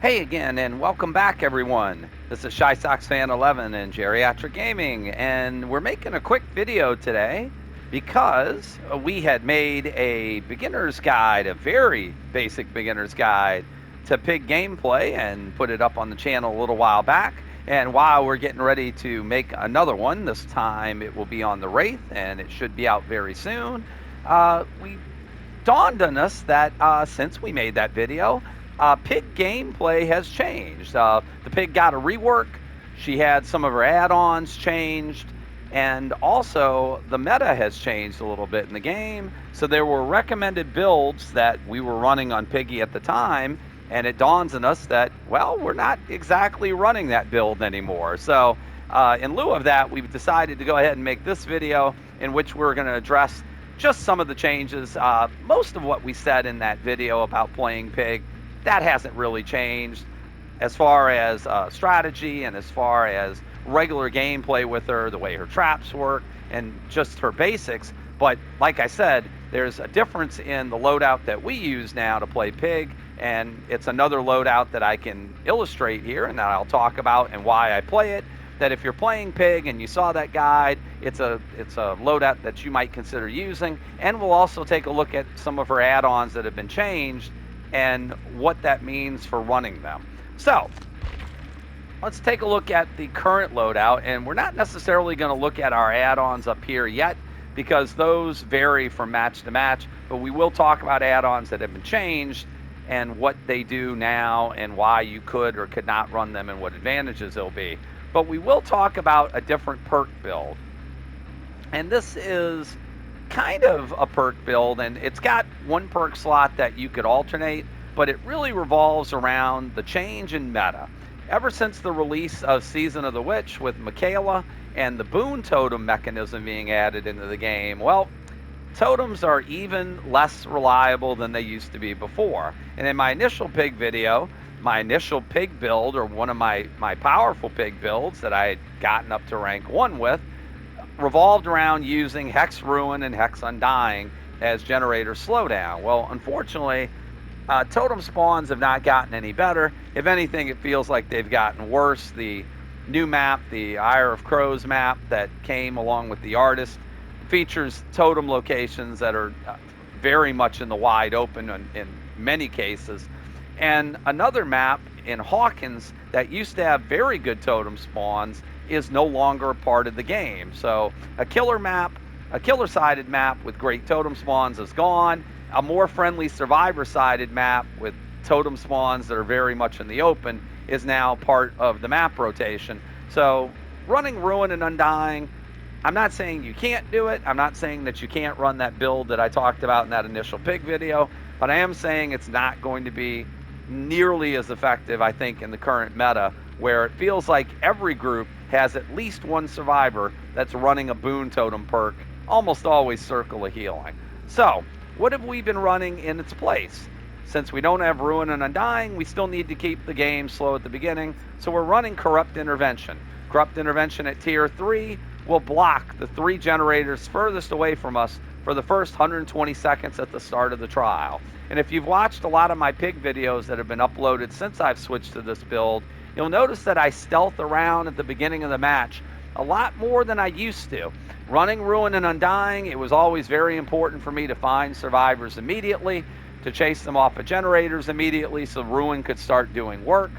Hey again, and welcome back, everyone. This is Shy Sox Fan 11 and Geriatric Gaming, and we're making a quick video today because we had made a beginner's guide, a very basic beginner's guide to pig gameplay, and put it up on the channel a little while back. And while we're getting ready to make another one, this time it will be on the Wraith, and it should be out very soon. We dawned on us that since we made that video, pig gameplay has changed. The pig got a rework. She had some of her add-ons changed, and also the meta has changed a little bit in the game. So there were recommended builds that we were running on Piggy at the time, and it dawns on us that, well, we're not exactly running that build anymore. So in lieu of that, we've decided to go ahead and make this video in which we're going to address just some of the changes. Most of what we said in that video about playing pig, that hasn't really changed as far as strategy and as far as regular gameplay with her, the way her traps work, and just her basics. But like I said, there's a difference in the loadout that we use now to play pig, and it's another loadout that I can illustrate here and that I'll talk about and why I play it. That if you're playing pig and you saw that guide, it's a loadout that you might consider using. And we'll also take a look at some of her add-ons that have been changed and what that means for running them. So let's take a look at the current loadout, and we're not necessarily going to look at our add-ons up here yet because those vary from match to match, but we will talk about add-ons that have been changed and what they do now and why you could or could not run them and what advantages they'll be. But we will talk about a different perk build. And this is kind of a perk build, and it's got one perk slot that you could alternate, but it really revolves around the change in meta. Ever since the release of Season of the Witch with Michaela and the boon totem mechanism being added into the game, well, totems are even less reliable than they used to be before. And in my initial pig video, my initial pig build, or one of my powerful pig builds that I had gotten up to rank 1 with, revolved around using Hex Ruin and Hex Undying as generator slowdown. Well, unfortunately, totem spawns have not gotten any better. If anything, it feels like they've gotten worse. The new map, the Ire of Crows map that came along with the artist, features totem locations that are very much in the wide open in many cases. And another map in Hawkins that used to have very good totem spawns is no longer a part of the game. So a killer map, a killer-sided map with great totem spawns is gone. A more friendly survivor-sided map with totem spawns that are very much in the open is now part of the map rotation. So running Ruin and Undying, I'm not saying you can't do it. I'm not saying that you can't run that build that I talked about in that initial pig video, but I am saying it's not going to be nearly as effective, I think, in the current meta, where it feels like every group has at least one survivor that's running a boon totem perk, almost always Circle of Healing. So what have we been running in its place? Since we don't have Ruin and Undying, we still need to keep the game slow at the beginning, so we're running Corrupt Intervention. Corrupt Intervention at tier 3 will block the 3 generators furthest away from us for the first 120 seconds at the start of the trial. And if you've watched a lot of my pig videos that have been uploaded since I've switched to this build, you'll notice that I stealth around at the beginning of the match a lot more than I used to. Running Ruin and Undying, it was always very important for me to find survivors immediately, to chase them off of generators immediately so Ruin could start doing work.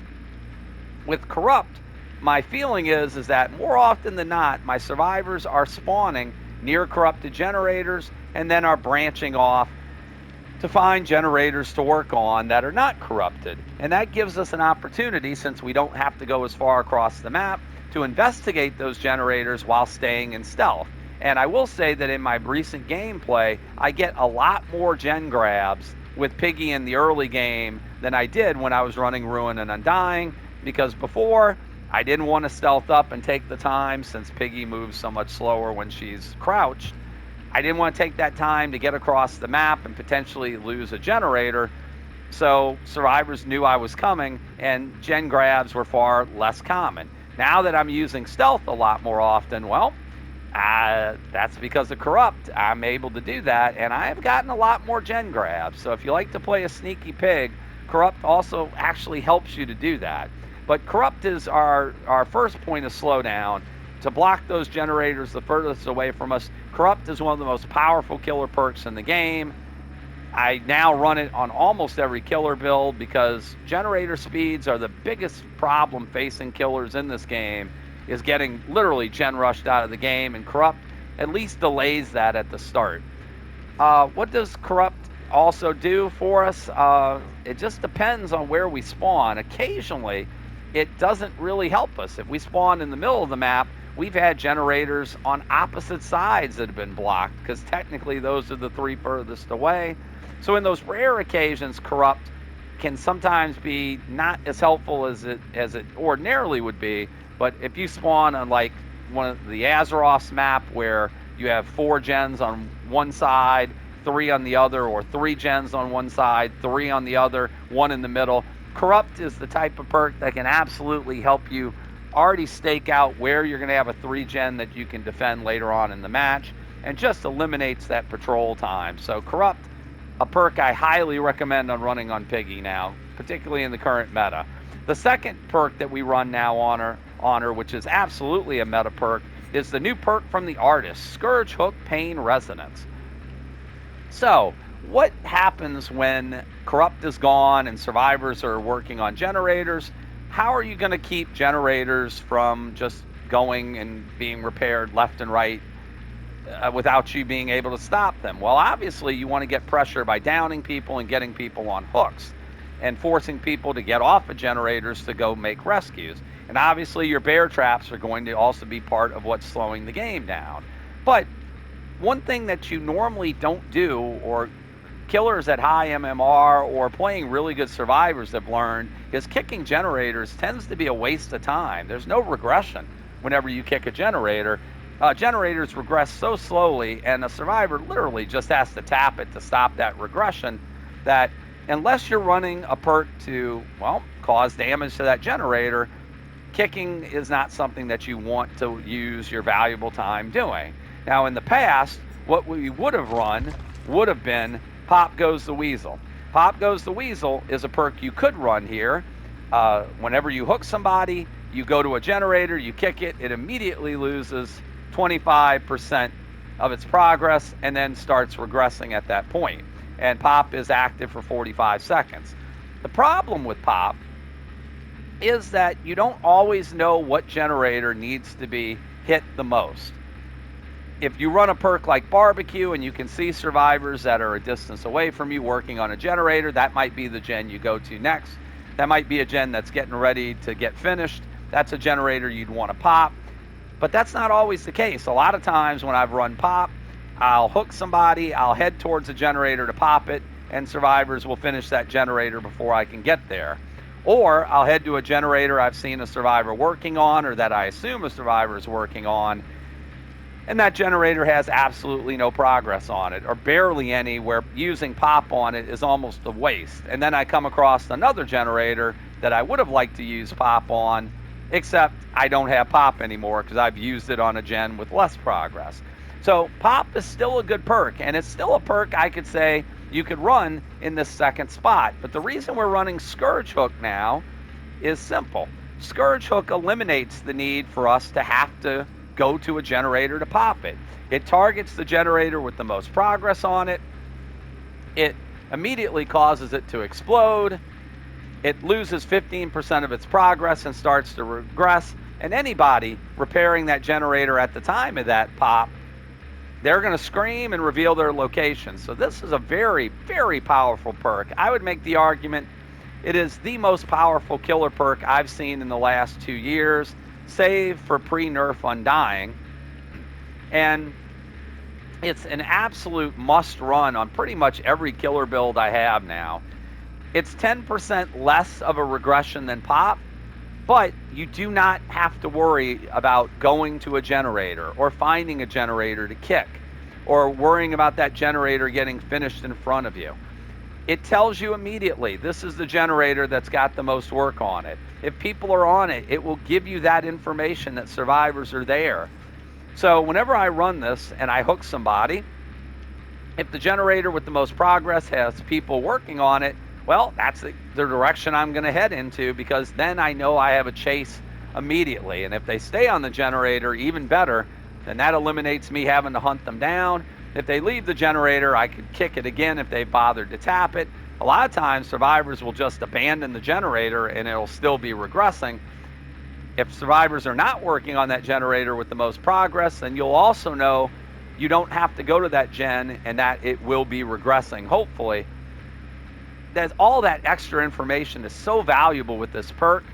With Corrupt, my feeling is that more often than not, my survivors are spawning near corrupted generators and then are branching off to find generators to work on that are not corrupted. And that gives us an opportunity, since we don't have to go as far across the map, to investigate those generators while staying in stealth. And I will say that in my recent gameplay, I get a lot more gen grabs with Piggy in the early game than I did when I was running Ruin and Undying, because before, I didn't want to stealth up and take the time, since Piggy moves so much slower when she's crouched. I didn't want to take that time to get across the map and potentially lose a generator, so survivors knew I was coming, and gen grabs were far less common. Now that I'm using stealth a lot more often, well, that's because of Corrupt. I'm able to do that, and I have gotten a lot more gen grabs. So if you like to play a sneaky pig, Corrupt also actually helps you to do that. But Corrupt is our first point of slowdown to block those generators the furthest away from us. Corrupt is one of the most powerful killer perks in the game. I now run it on almost every killer build because generator speeds are the biggest problem facing killers in this game, is getting literally gen rushed out of the game, and Corrupt at least delays that at the start. What does Corrupt also do for us? It just depends on where we spawn. Occasionally, it doesn't really help us. If we spawn in the middle of the map, we've had generators on opposite sides that have been blocked because technically those are the three furthest away. So in those rare occasions, Corrupt can sometimes be not as helpful as it ordinarily would be. But if you spawn on like one of the Azeroth's map where you have 4 gens on one side, 3 on the other, or 3 gens on one side, 3 on the other, 1 in the middle, Corrupt is the type of perk that can absolutely help you already stake out where you're going to have a 3 gen that you can defend later on in the match, and just eliminates that patrol time. So Corrupt, a perk I highly recommend on running on Piggy now, particularly in the current meta. The second perk that we run now, Honor, which is absolutely a meta perk, is the new perk from the artist, Scourge Hook Pain Resonance. So, what happens when Corrupt is gone and survivors are working on generators? How are you going to keep generators from just going and being repaired left and right without you being able to stop them? Well, obviously, you want to get pressure by downing people and getting people on hooks and forcing people to get off of generators to go make rescues. And obviously, your bear traps are going to also be part of what's slowing the game down. But one thing that you normally don't do, or killers at high MMR or playing really good survivors have learned, is kicking generators tends to be a waste of time. There's no regression whenever you kick a generator. Generators regress so slowly, and a survivor literally just has to tap it to stop that regression, that unless you're running a perk to, well, cause damage to that generator, kicking is not something that you want to use your valuable time doing. Now, in the past, what we would have run would have been Pop Goes the Weasel. Pop Goes the Weasel is a perk you could run here. Whenever you hook somebody, you go to a generator, you kick it, it immediately loses 25% of its progress and then starts regressing at that point. And Pop is active for 45 seconds. The problem with Pop is that you don't always know what generator needs to be hit the most. If you run a perk like Barbecue and you can see survivors that are a distance away from you working on a generator, that might be the gen you go to next. That might be a gen that's getting ready to get finished. That's a generator you'd want to pop. But that's not always the case. A lot of times when I've run Pop, I'll hook somebody, I'll head towards a generator to pop it, and survivors will finish that generator before I can get there. Or I'll head to a generator I've seen a survivor working on, or that I assume a survivor is working on, and that generator has absolutely no progress on it, or barely any, where using Pop on it is almost a waste. And then I come across another generator that I would have liked to use Pop on, except I don't have Pop anymore because I've used it on a gen with less progress. So Pop is still a good perk, and it's still a perk I could say you could run in this second spot. But the reason we're running Scourge Hook now is simple. Scourge Hook eliminates the need for us to have to go to a generator to pop it. It targets the generator with the most progress on it. It immediately causes it to explode. It loses 15% of its progress and starts to regress. And anybody repairing that generator at the time of that pop, they're going to scream and reveal their location. So this is a very, very powerful perk. I would make the argument it is the most powerful killer perk I've seen in the last 2 years, save for pre-nerf Undying. And it's an absolute must run on pretty much every killer build I have now. It's 10% less of a regression than Pop, but you do not have to worry about going to a generator or finding a generator to kick or worrying about that generator getting finished in front of you. It tells you immediately, this is the generator that's got the most work on it. If people are on it, it will give you that information that survivors are there. So whenever I run this and I hook somebody, if the generator with the most progress has people working on it, well, that's the direction I'm going to head into, because then I know I have a chase immediately. And if they stay on the generator, even better, then that eliminates me having to hunt them down. If they leave the generator, I could kick it again if they bothered to tap it. A lot of times, survivors will just abandon the generator and it'll still be regressing. If survivors are not working on that generator with the most progress, then you'll also know you don't have to go to that gen and that it will be regressing, hopefully. All that extra information is so valuable with this perk.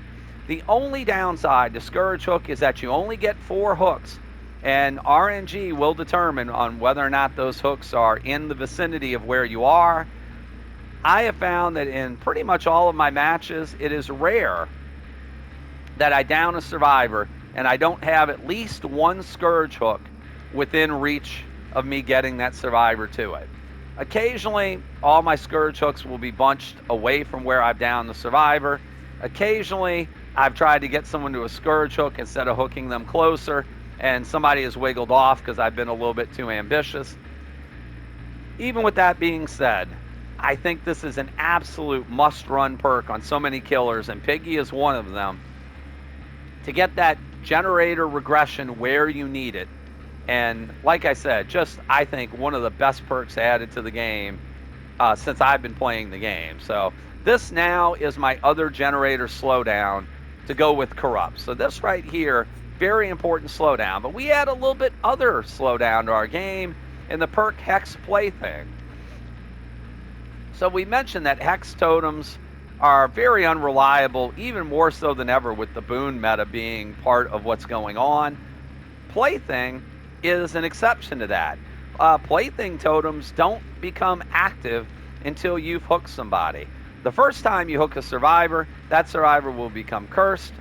The only downside to Scourge Hook is that you only get 4 hooks, and RNG will determine on whether or not those hooks are in the vicinity of where you are. I have found that in pretty much all of my matches, it is rare that I down a survivor and I don't have at least 1 Scourge Hook within reach of me getting that survivor to it. Occasionally, all my Scourge Hooks will be bunched away from where I've downed the survivor. Occasionally, I've tried to get someone to a Scourge Hook instead of hooking them closer, and somebody has wiggled off because I've been a little bit too ambitious. Even with that being said, I think this is an absolute must-run perk on so many killers, and Piggy is one of them, to get that generator regression where you need it. And like I said, just I think one of the best perks added to the game since I've been playing the game. So this now is my other generator slowdown to go with Corrupt. So this right here, very important slowdown. But we add a little bit other slowdown to our game in the perk Hex Plaything. So we mentioned that Hex totems are very unreliable, even more so than ever with the boon meta being part of what's going on. Plaything is an exception to that. Plaything totems don't become active until you've hooked somebody. The first time you hook a survivor, that survivor will become cursed.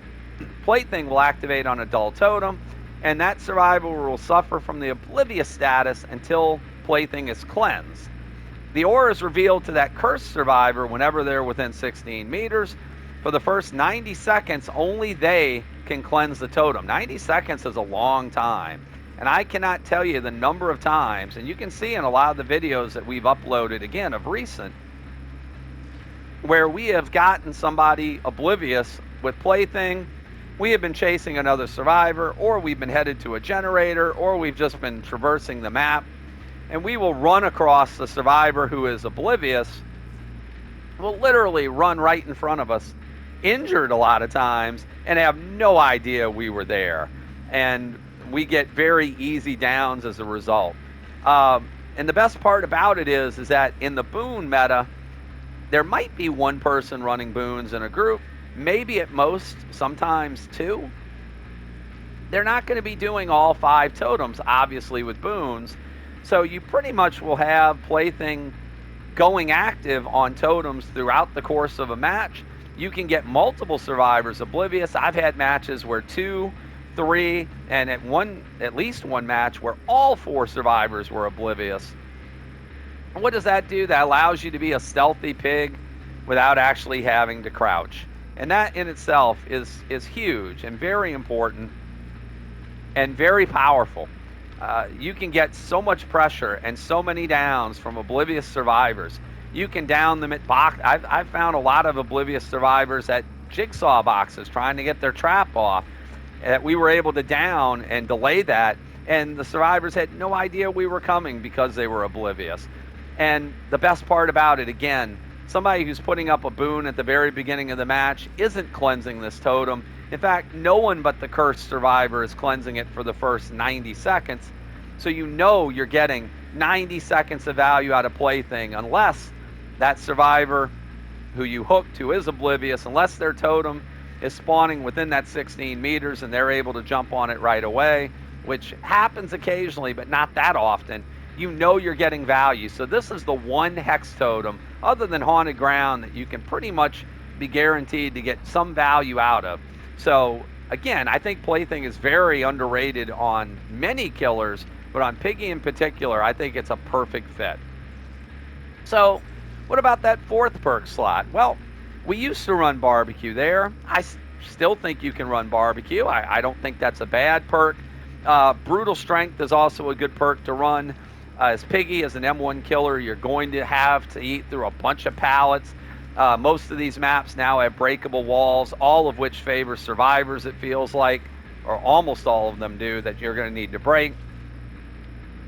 Plaything will activate on a dull totem, and that survivor will suffer from the oblivious status until Plaything is cleansed. The aura is revealed to that cursed survivor whenever they're within 16 meters. For the first 90 seconds, only they can cleanse the totem. 90 seconds is a long time. And I cannot tell you the number of times, and you can see in a lot of the videos that we've uploaded, again, of recent, where we have gotten somebody oblivious with Plaything. We have been chasing another survivor, or we've been headed to a generator, or we've just been traversing the map, and we will run across the survivor who is oblivious, will literally run right in front of us, injured a lot of times, and have no idea we were there. And we get very easy downs as a result. And the best part about it is that in the boon meta, there might be 1 person running boons in a group, maybe at most, sometimes 2. They're not going to be doing all 5 totems, obviously, with boons. So you pretty much will have Plaything going active on totems throughout the course of a match. You can get multiple survivors oblivious. I've had matches where 2, 3, and at least one match where all 4 survivors were oblivious. And what does that do? That allows you to be a stealthy pig without actually having to crouch. And that in itself is huge and very important and very powerful. You can get so much pressure and so many downs from oblivious survivors. You can down them at box. I've found a lot of oblivious survivors at jigsaw boxes trying to get their trap off, that we were able to down and delay that, and the survivors had no idea we were coming because they were oblivious. And the best part about it, again, somebody who's putting up a boon at the very beginning of the match isn't cleansing this totem. In fact, no one but the cursed survivor is cleansing it for the first 90 seconds. So you know you're getting 90 seconds of value out of Plaything, unless that survivor who you hooked who is oblivious, unless their totem is spawning within that 16 meters and they're able to jump on it right away, which happens occasionally, but not that often. You know you're getting value. So this is the one hex totem, other than Haunted Ground, that you can pretty much be guaranteed to get some value out of. So again, I think Plaything is very underrated on many killers, but on Piggy in particular, I think it's a perfect fit. So what about that 4th perk slot? Well, we used to run barbecue there. I still think you can run barbecue. I don't think that's a bad perk. Brutal Strength is also a good perk to run. As Piggy, as an M1 killer, you're going to have to eat through a bunch of pallets. Most of these maps now have breakable walls, all of which favor survivors, it feels like, or almost all of them do, that you're going to need to break.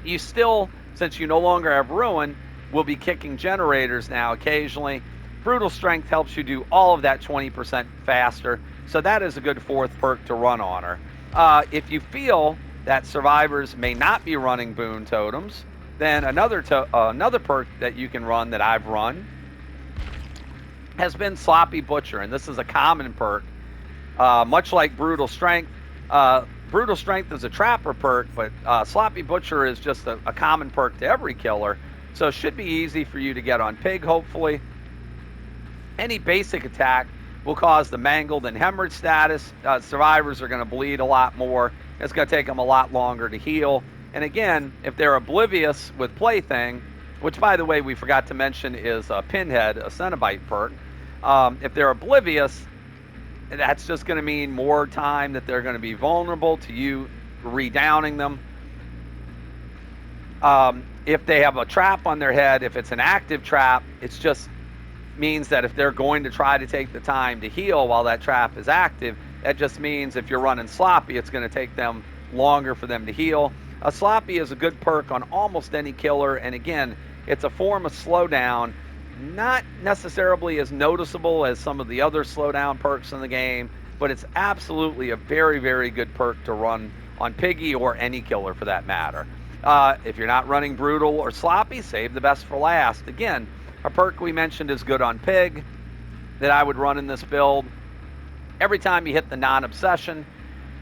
You still, since you no longer have Ruin, will be kicking generators now occasionally. Brutal Strength helps you do all of that 20% faster, so that is a good fourth perk to run on her. If you feel that survivors may not be running boon totems, then another perk that you can run that I've run has been Sloppy Butcher, and this is a common perk. Much like Brutal Strength, Brutal Strength is a trapper perk, but Sloppy Butcher is just a common perk to every killer, so it should be easy for you to get on Pig, hopefully. Any basic attack will cause the mangled and hemorrhage status. Survivors are going to bleed a lot more. It's going to take them a lot longer to heal. And again, if they're oblivious with Plaything, which, by the way, we forgot to mention is Pinhead, a Cenobite perk. If they're oblivious, that's just going to mean more time that they're going to be vulnerable to you redowning them. If they have a trap on their head, if it's an active trap, it's just means that if they're going to try to take the time to heal while that trap is active, that just means if you're running Sloppy, it's going to take them longer for them to heal. A Sloppy is a good perk on almost any killer, and again, it's a form of slowdown, not necessarily as noticeable as some of the other slowdown perks in the game, but it's absolutely a very, very good perk to run on Piggy or any killer for that matter. If you're not running Brutal or Sloppy, save the best for last. Again, a perk we mentioned is good on Pig that I would run in this build. Every time you hit the non-obsession,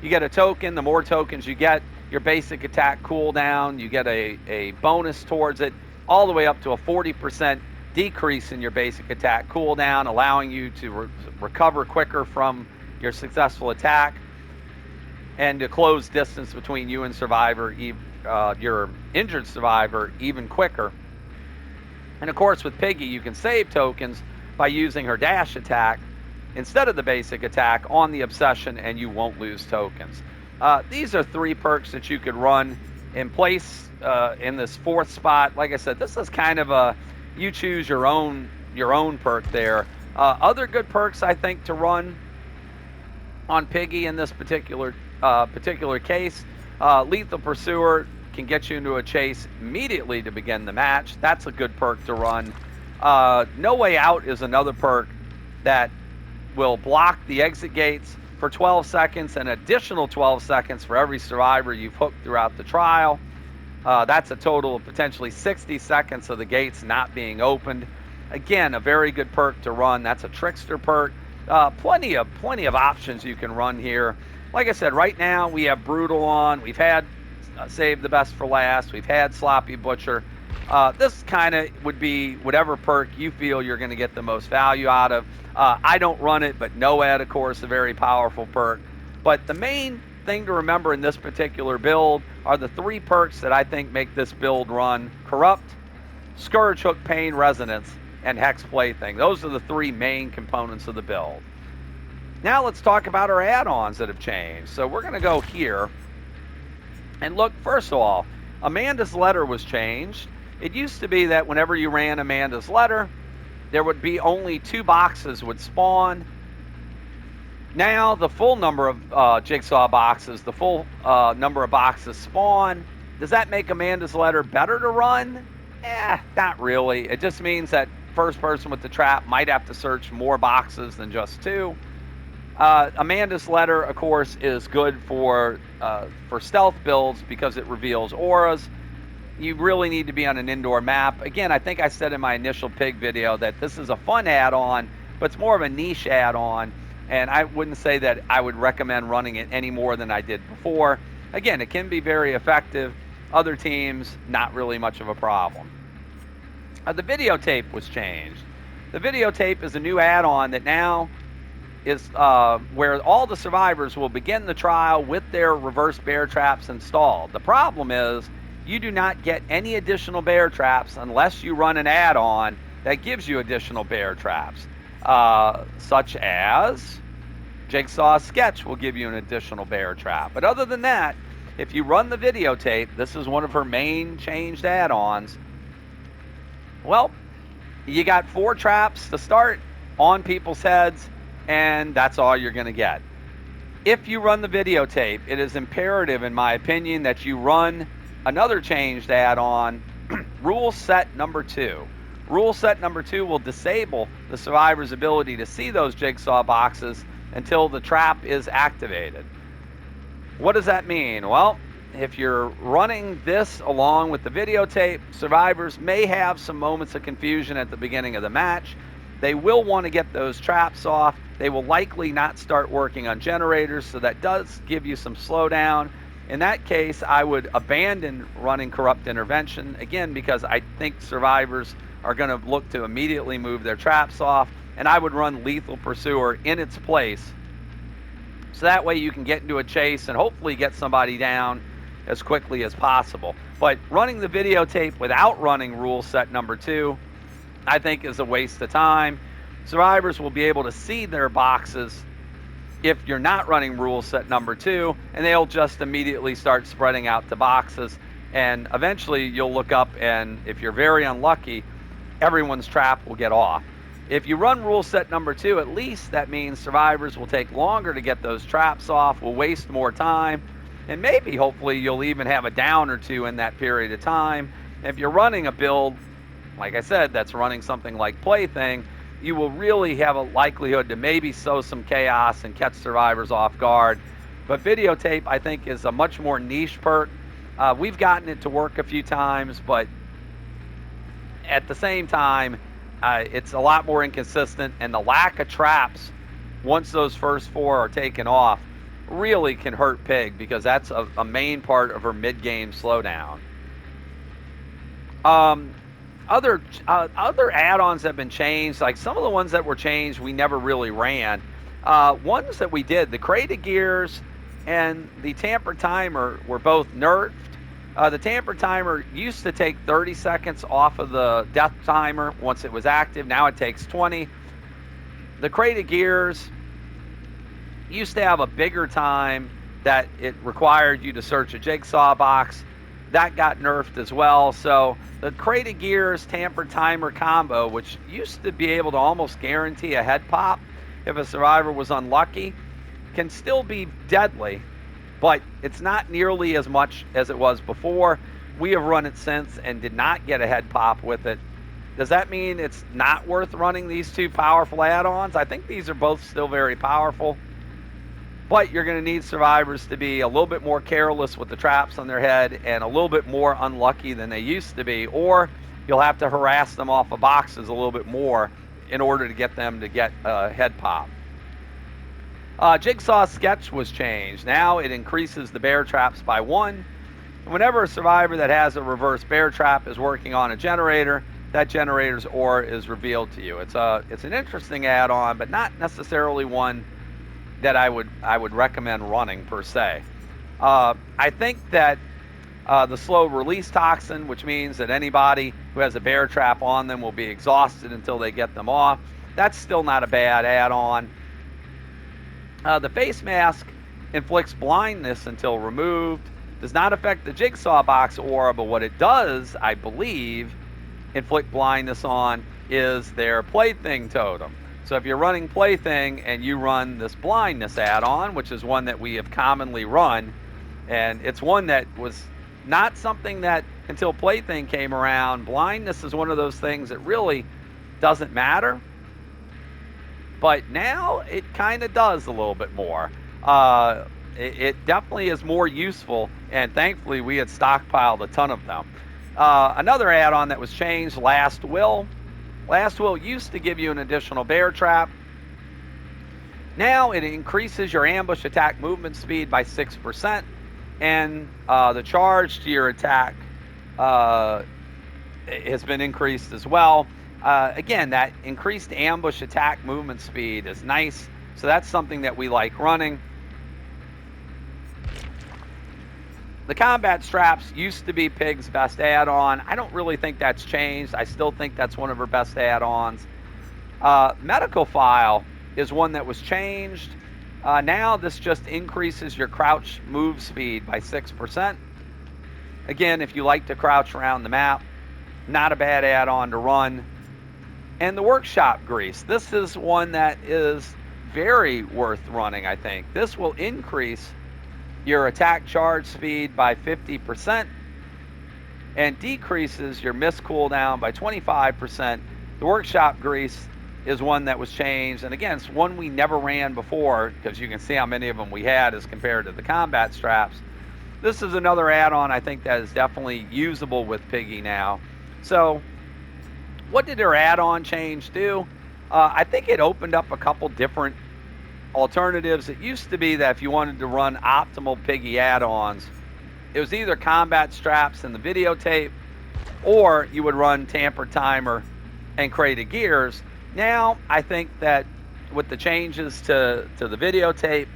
you get a token. The more tokens you get, your basic attack cooldown, you get a bonus towards it, all the way up to a 40% decrease in your basic attack cooldown, allowing you to recover quicker from your successful attack and to close distance between you and survivor, your injured survivor, even quicker. And of course, with Piggy, you can save tokens by using her dash attack instead of the basic attack on the obsession, and you won't lose tokens. These are three perks that you could run in place in this fourth spot. Like I said, this is kind of a you choose your own perk there. Other good perks I think to run on Piggy in this particular case, Lethal Pursuer can get you into a chase immediately to begin the match. That's a good perk to run. No Way Out is another perk that will block the exit gates for 12 seconds, an additional 12 seconds for every survivor you've hooked throughout the trial. That's a total of potentially 60 seconds of the gates not being opened. Again, a very good perk to run. That's a Trickster perk. Plenty of options you can run here. Like I said, right now we have Brutal on. We've had Save the Best for Last. We've had Sloppy Butcher. This kind of would be whatever perk you feel you're going to get the most value out of. I don't run it, but NOED, of course, a very powerful perk. But the main thing to remember in this particular build are the three perks that I think make this build run: Corrupt, Scourge, Hook, Pain, Resonance, and Hex Plaything. Those are the three main components of the build. Now let's talk about our add-ons that have changed. So we're going to go here and look. First of all, Amanda's Letter was changed. It used to be that whenever you ran Amanda's Letter, there would be only 2 boxes would spawn. Now the full number of Jigsaw boxes, the full number of boxes spawn. Does that make Amanda's Letter better to run? Not really. It just means that first person with the trap might have to search more boxes than just 2. Amanda's Letter, of course, is good for stealth builds because it reveals auras. You really need to be on an indoor map. Again, I think I said in my initial Pig video that this is a fun add-on, but it's more of a niche add-on, and I wouldn't say that I would recommend running it any more than I did before. Again, it can be very effective. Other teams, not really much of a problem. The videotape was changed. The videotape is a new add-on that now is where all the survivors will begin the trial with their reverse bear traps installed. The problem is you do not get any additional bear traps unless you run an add-on that gives you additional bear traps, such as Jigsaw Sketch will give you an additional bear trap. But other than that, if you run the videotape, this is one of her main changed add-ons. Well, you got 4 traps to start on people's heads, and that's all you're going to get. If you run the videotape, it is imperative, in my opinion, that you run another changed add-on, rule set number 2. Rule set number 2 will disable the survivor's ability to see those jigsaw boxes until the trap is activated. What does that mean? Well, if you're running this along with the videotape, survivors may have some moments of confusion at the beginning of the match. They will want to get those traps off. They will likely not start working on generators, so that does give you some slowdown. In that case, I would abandon running Corrupt Intervention, again, because I think survivors are going to look to immediately move their traps off, and I would run Lethal Pursuer in its place. So that way you can get into a chase and hopefully get somebody down as quickly as possible. But running the videotape without running rule set number 2, I think, is a waste of time. Survivors will be able to see their boxes if you're not running rule set number 2, and they'll just immediately start spreading out the boxes, and eventually you'll look up, and if you're very unlucky, everyone's trap will get off. If you run rule set number 2, at least that means survivors will take longer to get those traps off, will waste more time, and maybe, hopefully, you'll even have a down or two in that period of time. If you're running a build, like I said, that's running something like Plaything, you will really have a likelihood to maybe sow some chaos and catch survivors off guard. But videotape, I think, is a much more niche perk. We've gotten it to work a few times, but at the same time, it's a lot more inconsistent, and the lack of traps, once those first 4 are taken off, really can hurt Pig, because that's a main part of her mid-game slowdown. Other add-ons have been changed. Like some of the ones that were changed, we never really ran. Ones that we did, the Crate of Gears and the Tamper Timer were both nerfed. The Tamper Timer used to take 30 seconds off of the death timer once it was active. Now it takes 20. The Crate of Gears used to have a bigger time that it required you to search a jigsaw box. That got nerfed as well. So the Crate of Gears Tamper Timer combo, which used to be able to almost guarantee a head pop if a survivor was unlucky, can still be deadly, but it's not nearly as much as it was before. We have run it since and did not get a head pop with it. Does that mean it's not worth running these 2 powerful add-ons? I think these are both still very powerful, but you're going to need survivors to be a little bit more careless with the traps on their head and a little bit more unlucky than they used to be, or you'll have to harass them off of boxes a little bit more in order to get them to get a head pop. Jigsaw Sketch was changed. Now it increases the bear traps by 1. Whenever a survivor that has a reverse bear trap is working on a generator, that generator's ore is revealed to you. It's an interesting add-on, but not necessarily one that I would recommend running per se. I think that the slow release toxin, which means that anybody who has a bear trap on them will be exhausted until they get them off, that's still not a bad add-on. The face mask inflicts blindness until removed. Does not affect the jigsaw box aura, but what it does, I believe, inflict blindness on is their Plaything totem. So if you're running Plaything and you run this blindness add-on, which is one that we have commonly run, and it's one that was not something that until Plaything came around, blindness is one of those things that really doesn't matter. But now it kind of does a little bit more. It definitely is more useful, and thankfully we had stockpiled a ton of them. Another add-on that was changed, Last Will. Last Will used to give you an additional bear trap. Now it increases your ambush attack movement speed by 6%, and the charge to your attack has been increased as well. Again, that increased ambush attack movement speed is nice, so that's something that we like running. The combat straps used to be Pig's best add-on. I don't really think that's changed. I still think that's one of her best add-ons. Medical file is one that was changed. Now this just increases your crouch move speed by 6%. Again, if you like to crouch around the map, not a bad add-on to run. And the workshop grease. This is one that is very worth running, I think. This will increase your attack charge speed by 50% and decreases your miss cooldown by 25%. The workshop grease is one that was changed, and again, it's one we never ran before because you can see how many of them we had as compared to the combat straps. This is another add-on I think that is definitely usable with Piggy now. So what did their add-on change do? I think it opened up a couple different alternatives. It used to be that if you wanted to run optimal Piggy add-ons, it was either combat straps and the videotape, or you would run tamper timer and crate of gears. Now, I think that with the changes to the videotape,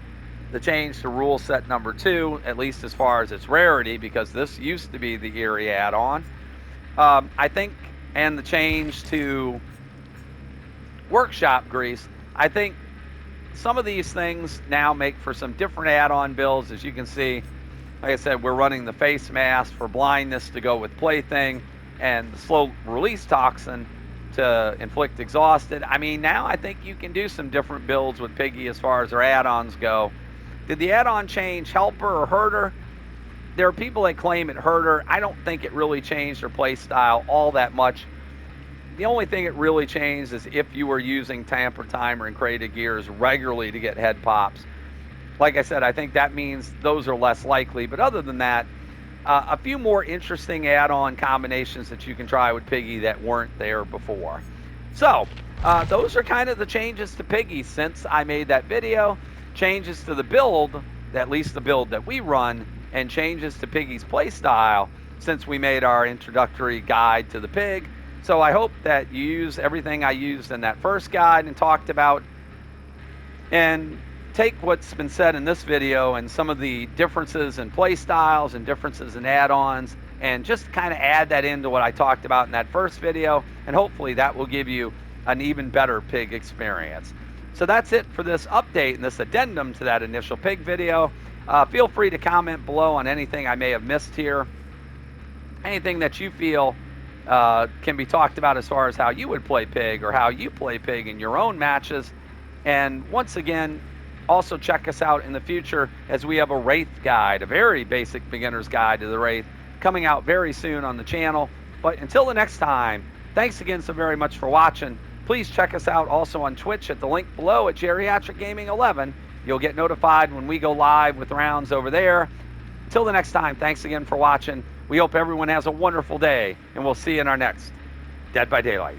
the change to rule set number 2, at least as far as its rarity, because this used to be the Eerie add-on, I think, and the change to workshop grease, I think some of these things now make for some different add-on builds. As you can see, like I said, we're running the face mask for blindness to go with Plaything and the slow release toxin to inflict exhausted. I mean, now I think you can do some different builds with Piggy as far as their add-ons go. Did the add-on change help her or hurt her? There are people that claim it hurt her. I don't think it really changed her play style all that much. The only thing it really changed is if you were using tamper timer and crate of gears regularly to get head pops. Like I said, I think that means those are less likely. But other than that, a few more interesting add-on combinations that you can try with Piggy that weren't there before. So those are kind of the changes to Piggy since I made that video. Changes to the build, at least the build that we run, and changes to Piggy's playstyle since we made our introductory guide to the pig. So I hope that you use everything I used in that first guide and talked about, and take what's been said in this video and some of the differences in play styles and differences in add-ons, and just kind of add that into what I talked about in that first video, and hopefully that will give you an even better pig experience. So that's it for this update and this addendum to that initial pig video. Feel free to comment below on anything I may have missed here, anything that you feel can be talked about as far as how you would play pig or how you play pig in your own matches. And once again, also check us out in the future as we have a Wraith guide, a very basic beginner's guide to the Wraith, coming out very soon on the channel. But until the next time, thanks again so very much for watching. Please check us out also on Twitch at the link below at Geriatric Gaming 11. You'll get notified when we go live with rounds over there. Until the next time, thanks again for watching. We hope everyone has a wonderful day, and we'll see you in our next Dead by Daylight.